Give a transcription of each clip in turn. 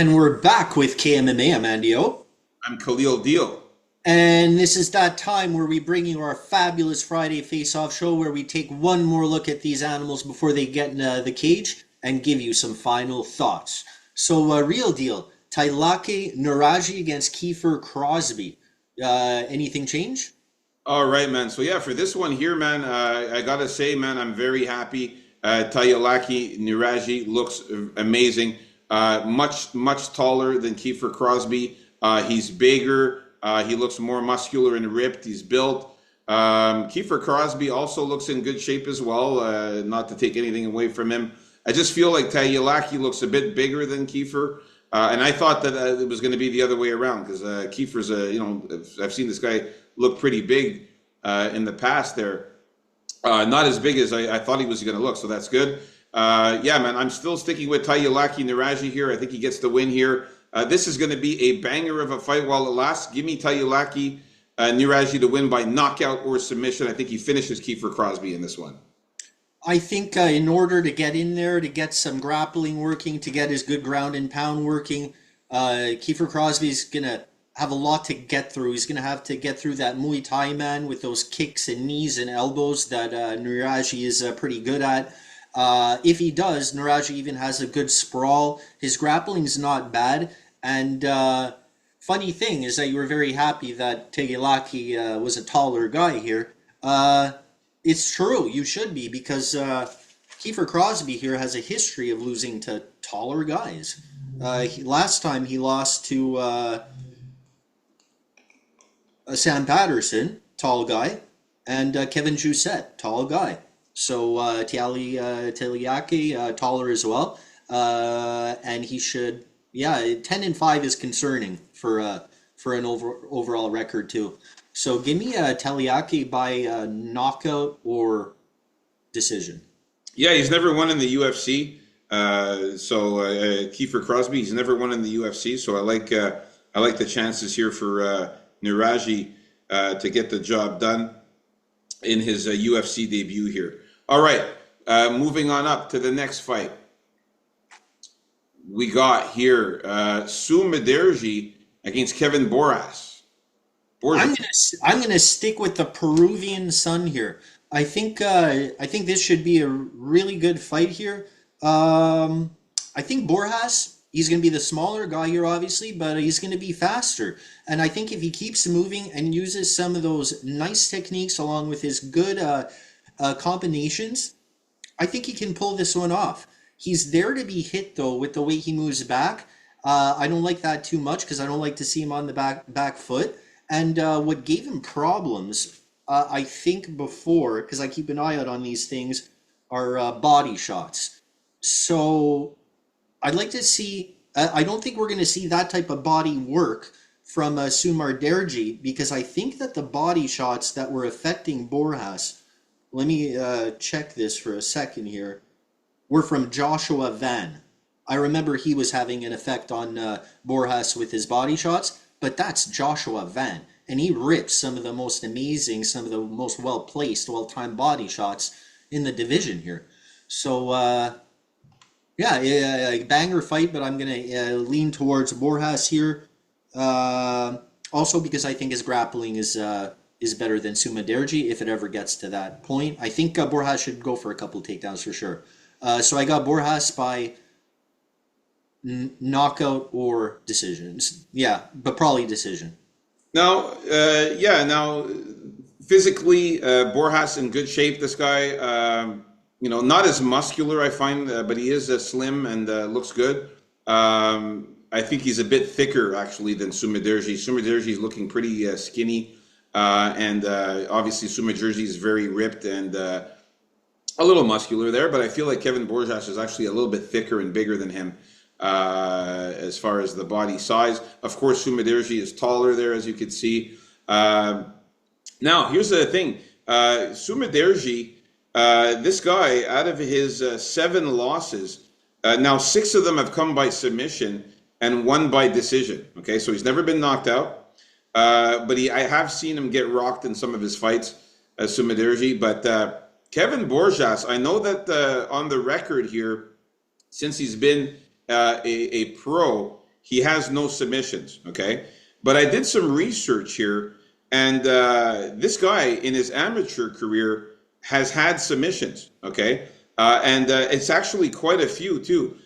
And we're back with KMMA. I'm Andio. I'm Khalil Deal. And this is that time where we bring you our fabulous Friday face-off show where we take one more look at these animals before they get in the cage and give you some final thoughts. So, real deal. Tailake Nuraji against Kiefer Crosby. Anything change? All right, man. So yeah, for this one here, man, I gotta say, man, I'm very happy. Tayalaki Niraji looks amazing. Much taller than Kiefer Crosby. He's bigger. He looks more muscular and ripped. He's built. Kiefer Crosby also looks in good shape as well. Not to take anything away from him. I just feel like Tayalaki looks a bit bigger than Kiefer. And I thought that it was going to be the other way around because Kiefer's, I've seen this guy look pretty big in the past there. Not as big as I thought he was going to look, so that's good. Yeah, man, I'm still sticking with Tayalaki Niraji here. I think he gets the win here. This is going to be a banger of a fight while it lasts. Give me Tayalaki Niraji to win by knockout or submission. I think he finishes Kiefer Crosby in this one. I think in order to get in there, to get some grappling working, to get his good ground and pound working, Kiefer Crosby's going to have a lot to get through. He's going to have to get through that Muay Thai man with those kicks and knees and elbows that Nuraji is pretty good at. If he does, Nuraji even has a good sprawl. His grappling's not bad. And funny thing is that you were very happy that Tegelaki was a taller guy here. It's true, you should be, because Kiefer Crosby here has a history of losing to taller guys. Last time he lost to Sam Patterson, tall guy, and Kevin Jousset, tall guy. So Taliaki, taller as well, and he should. Yeah, 10-5 is concerning for an overall record too. So give me a Taliaki by knockout or decision. Yeah, he's never won in the UFC. Kiefer Crosby, he's never won in the UFC. So I like the chances here for Niraji to get the job done in his UFC debut here. All right, moving on up to the next fight. We got here Sumaderji against Kevin Boras. I'm gonna stick with the Peruvian Sun here. I think this should be a really good fight here. I think Borjas, he's going to be the smaller guy here, obviously, but he's going to be faster. And I think if he keeps moving and uses some of those nice techniques along with his good combinations, I think he can pull this one off. He's there to be hit, though, with the way he moves back. I don't like that too much because I don't like to see him on the back foot. And what gave him problems, I think before, because I keep an eye out on these things, are body shots. So I'd like to see, I don't think we're going to see that type of body work from Sumar Derji because I think that the body shots that were affecting Borjas, let me check this for a second here, were from Joshua Van. I remember he was having an effect on Borjas with his body shots, but that's Joshua Van. And he rips some of the most amazing, some of the most well-placed, well-timed body shots in the division here. So, yeah, banger fight, but I'm going to lean towards Borjas here. Also because I think his grappling is better than Sumaderji if it ever gets to that point. I think Borjas should go for a couple takedowns for sure. So I got Borjas by knockout or decisions. Yeah, but probably decision. Now, physically, Borjas in good shape. This guy, not as muscular, I find, but he is slim and looks good. I think he's a bit thicker, actually, than Sumaderji. Sumaderji is looking pretty skinny, and obviously Sumaderji is very ripped and a little muscular there, but I feel like Kevin Borjas is actually a little bit thicker and bigger than him as far as the body size. Of course, Sumaderji is taller there, as you can see. Now, here's the thing. Sumaderji, this guy, out of his 7 losses, now 6 of them have come by submission and 1 by decision. Okay, so he's never been knocked out, but I have seen him get rocked in some of his fights, Sumaderji. But Kevin Borjas, I know that on the record here, since he's been a pro, he has no submissions. Okay, but I did some research here, and this guy in his amateur career has had submissions. Okay, and it's actually quite a few too.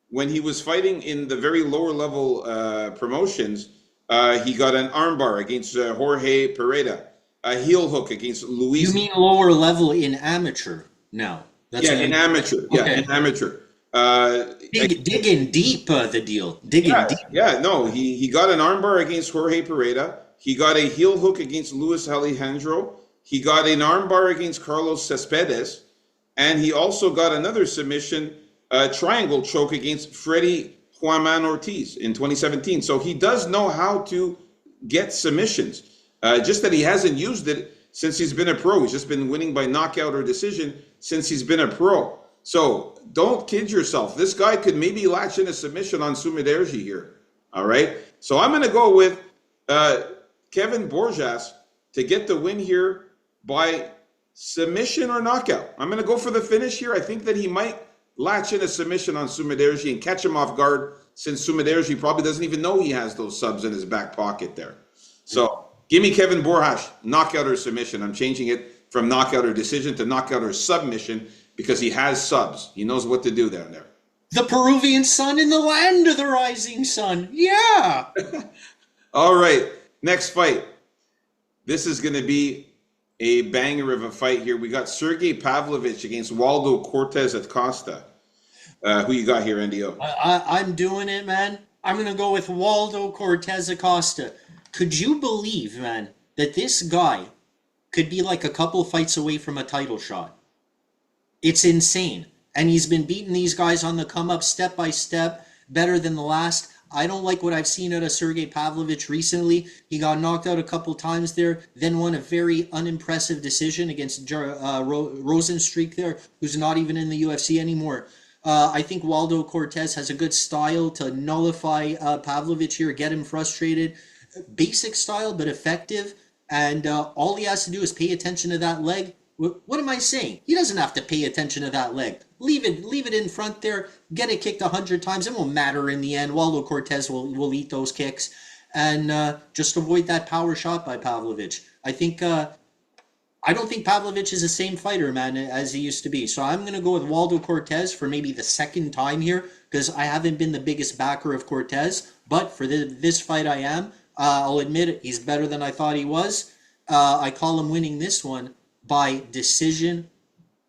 When he was fighting in the very lower level promotions, he got an armbar against Jorge Pereira, a heel hook against You Luis. mean lower level in amateur? No, that's Yeah, what in you. amateur. Yeah, Okay, in amateur. Uh, digging deep. The deal. Digging yeah, deep. yeah. No, he got an armbar against Jorge Pereira. He got a heel hook against Luis Alejandro. He got an armbar against Carlos Cespedes, and he also got another submission, triangle choke against Freddy Juan Ortiz in 2017. So he does know how to get submissions. Just that he hasn't used it since he's been a pro. He's just been winning by knockout or decision since he's been a pro. So don't kid yourself. This guy could maybe latch in a submission on Sumiderji here. All right. So I'm going to go with uh, Kevin Borjas to get the win here by submission or knockout. I'm going to go for the finish here. I think that he might latch in a submission on Sumiderji and catch him off guard, since Sumiderji probably doesn't even know he has those subs in his back pocket there. So give me Kevin Borjas, knockout or submission. I'm changing it from knockout or decision to knockout or submission because he has subs. He knows what to do down there. The Peruvian sun in the land of the rising sun. Yeah. All right, next fight. This is going to be a banger of a fight here. We got Sergey Pavlovich against Waldo Cortes-Acosta. Who you got here, NDO? I'm doing it, man. I'm gonna go with Waldo Cortes-Acosta. Could you believe, man, that this guy could be like a couple fights away from a title shot? It's insane. And he's been beating these guys on the come up step by step, better than the last. I don't like what I've seen out of Sergey Pavlovich recently. He got knocked out a couple times there, then won a very unimpressive decision against Rosenstreich there, who's not even in the UFC anymore. I think Waldo Cortez has a good style to nullify Pavlovich here, get him frustrated. Basic style, but effective. And all he has to do is pay attention to that leg. What am I saying? He doesn't have to pay attention to that leg. Leave it in front there. Get it kicked 100 times. It won't matter in the end. Waldo Cortez will eat those kicks, and just avoid that power shot by Pavlovich. I don't think Pavlovich is the same fighter, man, as he used to be. So I'm gonna go with Waldo Cortez for maybe the second time here, because I haven't been the biggest backer of Cortez, but for this fight I am. I'll admit it, he's better than I thought he was. I call him winning this one by decision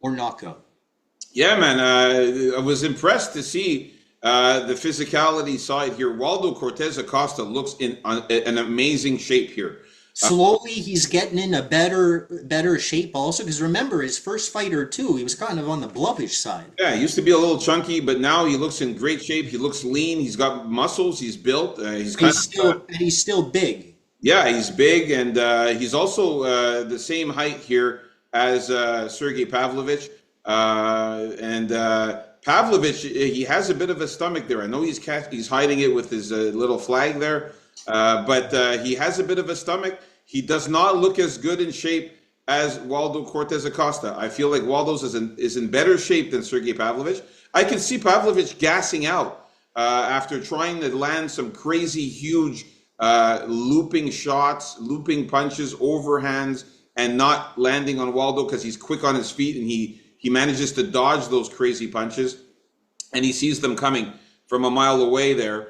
or knockout. Yeah, man. I was impressed to see the physicality side here. Waldo Cortes-Acosta looks in an amazing shape here. Slowly, he's getting in a better shape also, because remember, his first fight or two, he was kind of on the blubbish side. Yeah, he used to be a little chunky, but now he looks in great shape. He looks lean. He's got muscles. He's built. He's still big. Yeah, he's big, and he's also the same height here as Sergey Pavlovich. And Pavlovich, he has a bit of a stomach there. I know he's hiding it with his little flag there, but he has a bit of a stomach. He does not look as good in shape as Waldo Cortes-Acosta. I feel like Waldo's is in better shape than Sergey Pavlovich. I can see Pavlovich gassing out after trying to land some crazy, huge looping shots, looping punches, overhands, and not landing on Waldo because he's quick on his feet and he manages to dodge those crazy punches, and he sees them coming from a mile away there.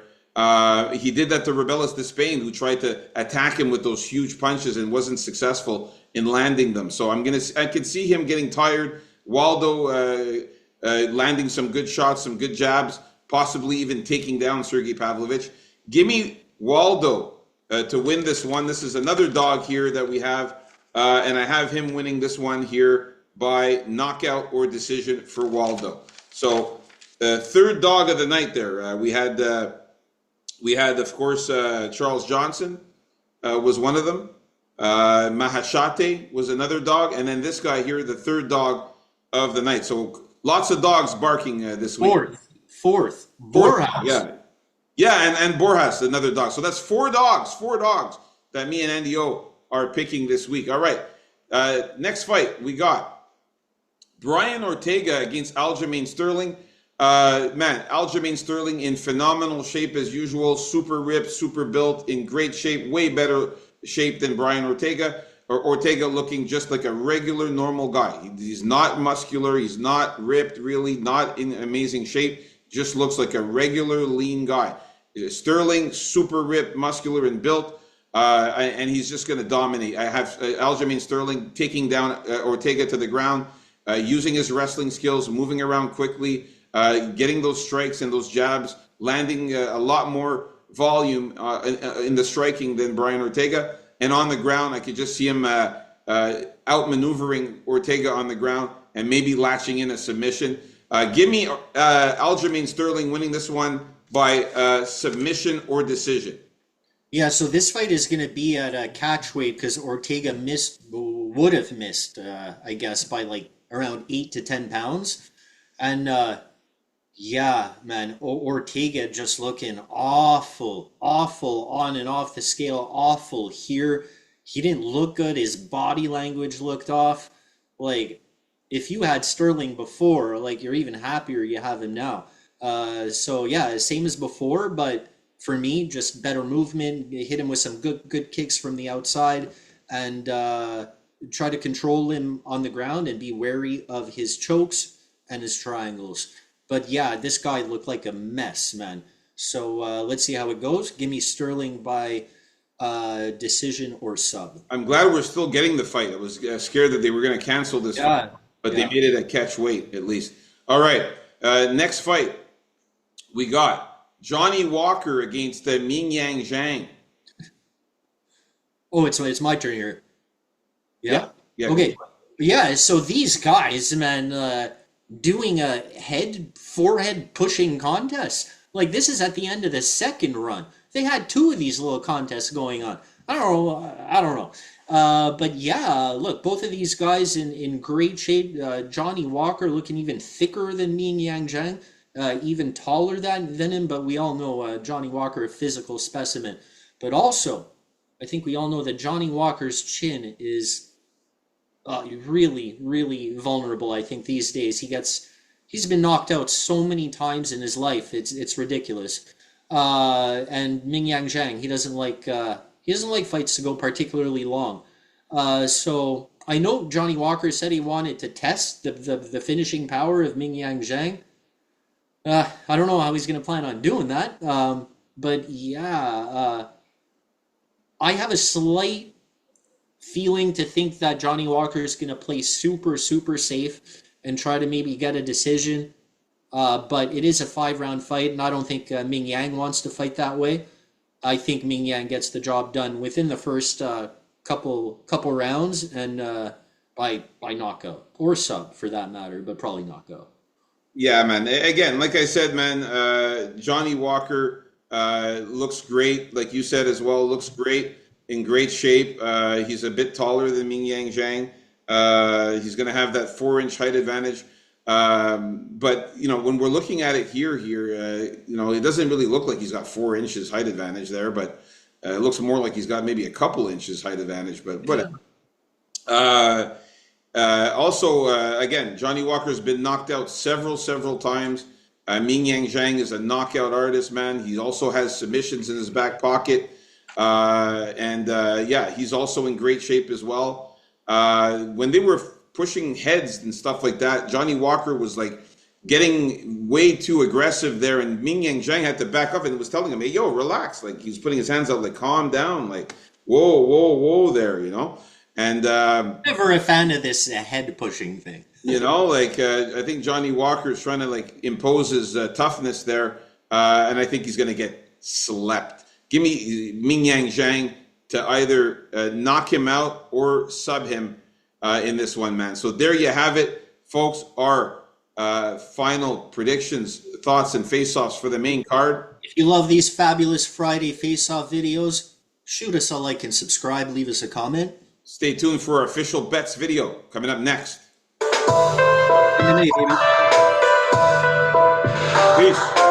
He did that to Rebeles de Spain, who tried to attack him with those huge punches and wasn't successful in landing them. So I could see him getting tired. Waldo landing some good shots, some good jabs, possibly even taking down Sergey Pavlovich. Give me Waldo to win this one. This is another dog here that we have, and I have him winning this one here by knockout or decision for Waldo. So the third dog of the night there, we had of course Charles Johnson was one of them. Mahashate was another dog, and then this guy here, the third dog of the night. So lots of dogs barking this week. Fourth, Borjas. Yeah, and Borjas, another dog. So that's four dogs that me and Andy O are picking this week. All right, next fight we got Brian Ortega against Aljamain Sterling. Man, Aljamain Sterling in phenomenal shape as usual. Super ripped, super built, in great shape, way better shape than Brian Ortega. Or Ortega looking just like a regular, normal guy. He's not muscular. He's not ripped, really, not in amazing shape. Just looks like a regular, lean guy. Sterling, super ripped, muscular, and built. And he's just going to dominate. I have Aljamain Sterling taking down Ortega to the ground, using his wrestling skills, moving around quickly, getting those strikes and those jabs, landing a lot more volume in the striking than Brian Ortega. And on the ground, I could just see him outmaneuvering Ortega on the ground and maybe latching in a submission. Give me Aljamain Sterling winning this one by submission or decision. Yeah, so this fight is going to be at a catch weight because Ortega would have missed, I guess, by like around 8 to 10 pounds. And yeah, man, Ortega just looking awful, awful on and off the scale, awful here. He didn't look good. His body language looked off. Like, if you had Sterling before, like, you're even happier you have him now. So yeah, same as before, but for me, just better movement. Hit him with some good kicks from the outside, and try to control him on the ground and be wary of his chokes and his triangles. But yeah, this guy looked like a mess, man. So let's see how it goes. Give me Sterling by decision or sub. I'm glad we're still getting the fight. I was scared that they were going to cancel this fight, but they made it a catch weight at least. All right, next fight we got Johnny Walker against Mingyang Zhang. Oh, it's my turn here. Yeah. Yeah. Okay. Yeah. So these guys, man, doing a forehead pushing contest. Like, this is at the end of the second run. They had two of these little contests going on. I don't know. But yeah, look, both of these guys in great shape. Johnny Walker looking even thicker than Mingyang Zhang. Even taller than him, but we all know Johnny Walker, a physical specimen. But also, I think we all know that Johnny Walker's chin is really, really vulnerable. I think these days he's been knocked out so many times in his life. It's ridiculous. And Mingyang Zhang, he doesn't like fights to go particularly long. So I know Johnny Walker said he wanted to test the finishing power of Mingyang Zhang. I don't know how he's going to plan on doing that. But yeah, I have a slight feeling to think that Johnny Walker is going to play super, super safe and try to maybe get a decision. But it is a 5-round fight, and I don't think Ming Yang wants to fight that way. I think Ming Yang gets the job done within the first couple rounds, and by knockout or sub for that matter, but probably knockout. Yeah, man. Again, like I said, man, Johnny Walker looks great. Like you said as well, looks great, in great shape. He's a bit taller than Mingyang Zhang. He's going to have that 4-inch height advantage. But, you know, when we're looking at it here, you know, it doesn't really look like he's got 4 inches height advantage there, but it looks more like he's got maybe a couple inches height advantage, but whatever. Again, Johnny Walker's been knocked out several times. Mingyang Zhang is a knockout artist, man. He also has submissions in his back pocket. Yeah, he's also in great shape as well. When they were pushing heads and stuff like that, Johnny Walker was like getting way too aggressive there, and Mingyang Zhang had to back up and was telling him, hey, yo, relax. Like, he was putting his hands out, like, calm down, like, whoa there, you know? And never a fan of this head pushing thing. You know, like, I think Johnny Walker is trying to like impose his toughness there, and I think he's going to get slept. Give me Mingyang Zhang to either knock him out or sub him in this one, man. So there you have it, folks. Our final predictions, thoughts, and face-offs for the main card. If you love these fabulous Friday face-off videos, shoot us a like and subscribe. Leave us a comment. Stay tuned for our official bets video coming up next. MMA, baby. Peace.